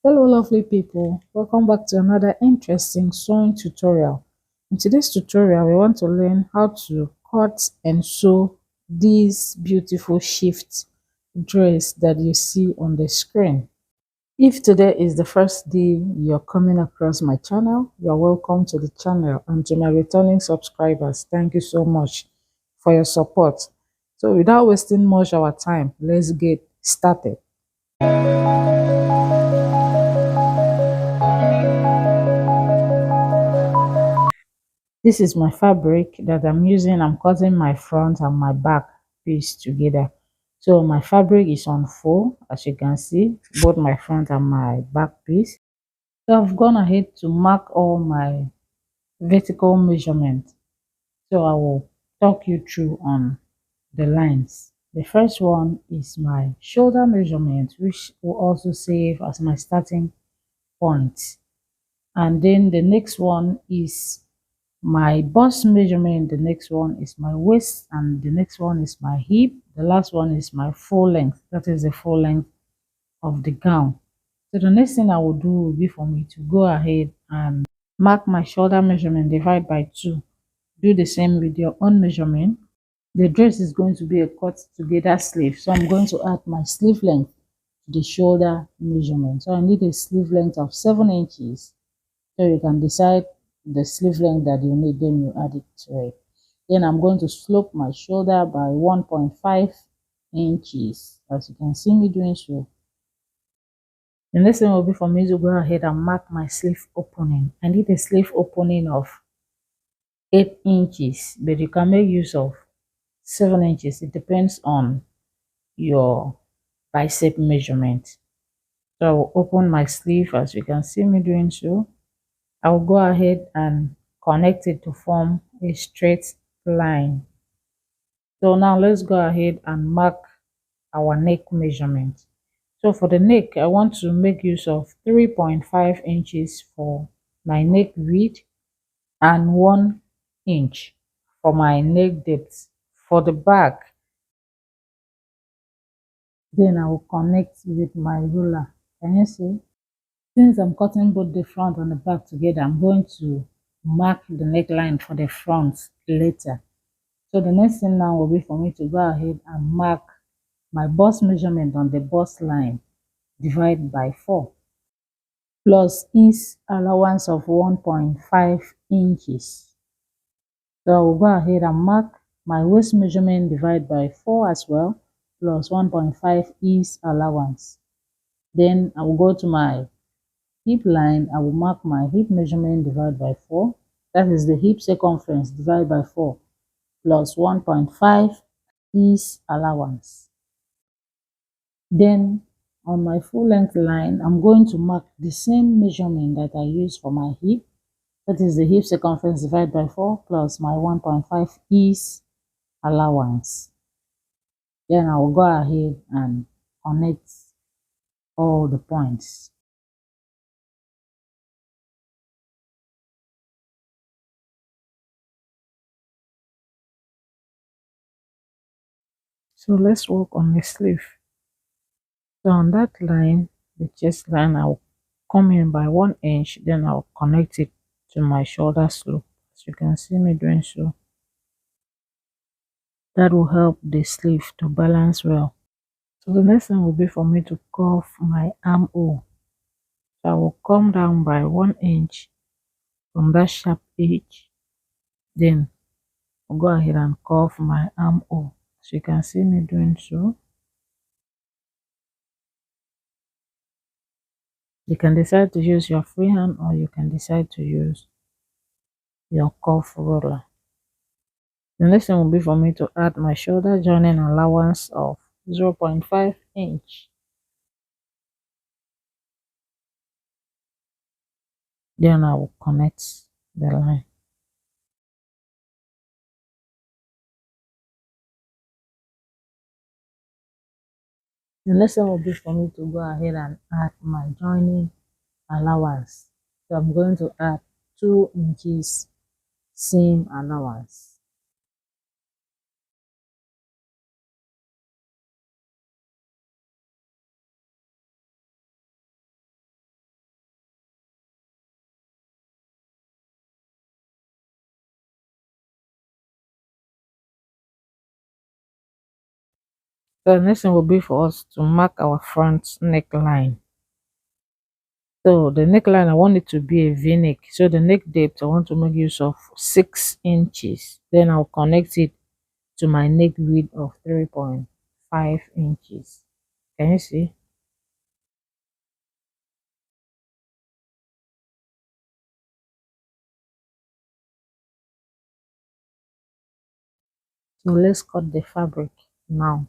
Hello lovely people, welcome back to another interesting sewing tutorial. In today's tutorial we want to learn how to cut and sew this beautiful shift dress that you see on the screen. If today is the first day you're coming across my channel, you're welcome to the channel, and to my returning subscribers, thank you so much for your support. So without wasting much of our time, let's get started. This is my fabric that I'm using. I'm cutting my front and my back piece together. So my fabric is on 4, as you can see, both my front and my back piece. So I've gone ahead to mark all my vertical measurement. So I will talk you through on the lines. The first one is my shoulder measurement, which will also serve as my starting point. And then the next one is my bust measurement, the next one is my waist, and the next one is my hip. The last one is my full length, that is the full length of the gown. So the next thing I will do will be for me to go ahead and mark my shoulder measurement, divide by 2. Do the same with your own measurement. The dress is going to be a cut together sleeve, so I'm going to add my sleeve length to the shoulder measurement. So I need a sleeve length of 7 inches. So you can decide the sleeve length that you need, then you add it to it. Then I'm going to slope my shoulder by 1.5 inches, as you can see me doing so. The next thing will be for me to go ahead and mark my sleeve opening. I need a sleeve opening of 8 inches, but you can make use of 7 inches. It depends on your bicep measurement. So I will open my sleeve, as you can see me doing so. I will go ahead and connect it to form a straight line. So now let's go ahead and mark our neck measurement. So for the neck, I want to make use of 3.5 inches for my neck width and 1 inch for my neck depth. For the back, then I will connect with my ruler. Can you see? Since I'm cutting both the front and the back together, I'm going to mark the neckline for the front later. So the next thing now will be for me to go ahead and mark my bust measurement on the bust line, divide by 4, plus ease allowance of 1.5 inches. So I will go ahead and mark my waist measurement, divide by 4 as well, plus 1.5 ease allowance. Then I will go to my hip line. I will mark my hip measurement, divide by 4. That is the hip circumference, divide by 4, plus 1.5 ease allowance. Then on my full length line, I'm going to mark the same measurement that I used for my hip. That is the hip circumference divided by 4 plus my 1.5 ease allowance. Then I will go ahead and connect all the points. So let's work on the sleeve. So on that line, the chest line, I'll come in by 1 inch, then I'll connect it to my shoulder slope, as you can see me doing so. That will help the sleeve to balance well. So the next thing will be for me to curve my armhole. So I will come down by 1 inch from that sharp edge, then I'll go ahead and curve my armhole, as you can see me doing so. You can decide to use your freehand, or you can decide to use your curve ruler. The next thing will be for me to add my shoulder joining allowance of 0.5 inch. Then I will connect the line. The next one will be for me to go ahead and add my joining allowance. So I'm going to add 2 inches seam allowance. So the next thing will be for us to mark our front neckline. So the neckline, I want it to be a V-neck. So the neck depth, I want to make use of 6 inches. Then I'll connect it to my neck width of 3.5 inches. Can you see? So let's cut the fabric now.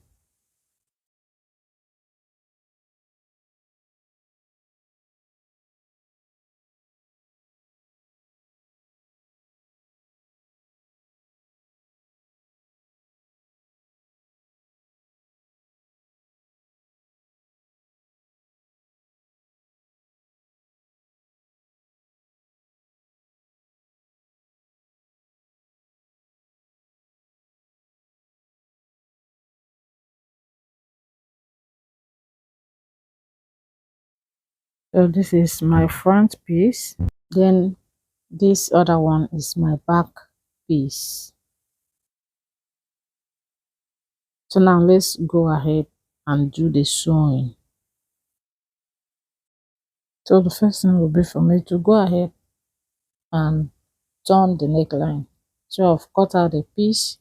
So this is my front piece. Then this other one is my back piece. So now let's go ahead and do the sewing. So the first thing will be for me to go ahead and turn the neckline. So I've cut out a piece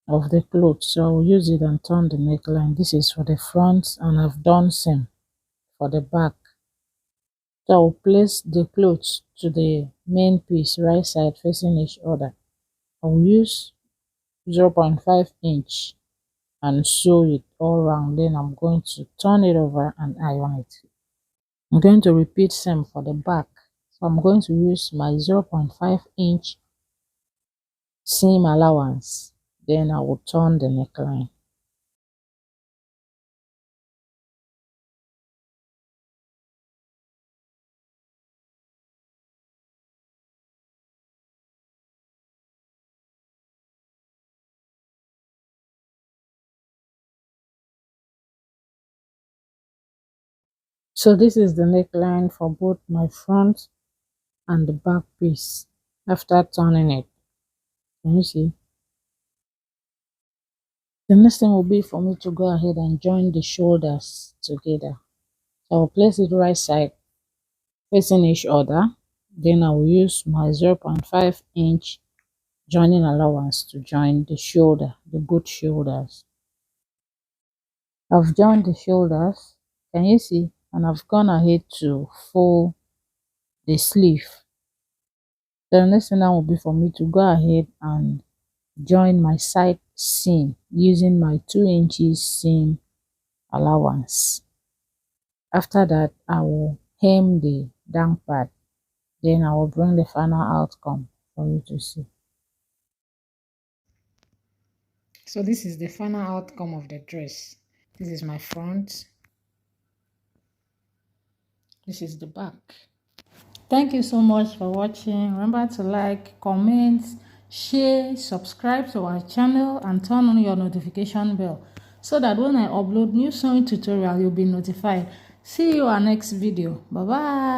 of the cloth, so I'll use it and turn the neckline. This is for the front and I've done same for the back. So I'll place the clothes to the main piece right side facing each other. I'll use 0.5 inch and sew it all around. Then I'm going to turn it over and iron it. I'm going to repeat same for the back. So I'm going to use my 0.5 inch seam allowance. Then I will turn the neckline. So this is the neckline for both my front and the back piece after turning it. Can you see? The next thing will be for me to go ahead and join the shoulders together. So I'll place it right side facing each other. Then I will use my 0.5 inch joining allowance to join the shoulder, the both shoulders. I've joined the shoulders. Can you see? And I've gone ahead to fold the sleeve. The next thing now will be for me to go ahead and join my side seam using my 2 inches seam allowance. After that, I will hem the down part. Then I will bring the final outcome for you to see. So this is the final outcome of the dress. This is my front. This is the back. Thank you so much for watching. Remember to like, comment, share, subscribe to our channel and turn on your notification bell so that when I upload new sewing tutorial, you'll be notified. See you in our next video. Bye bye.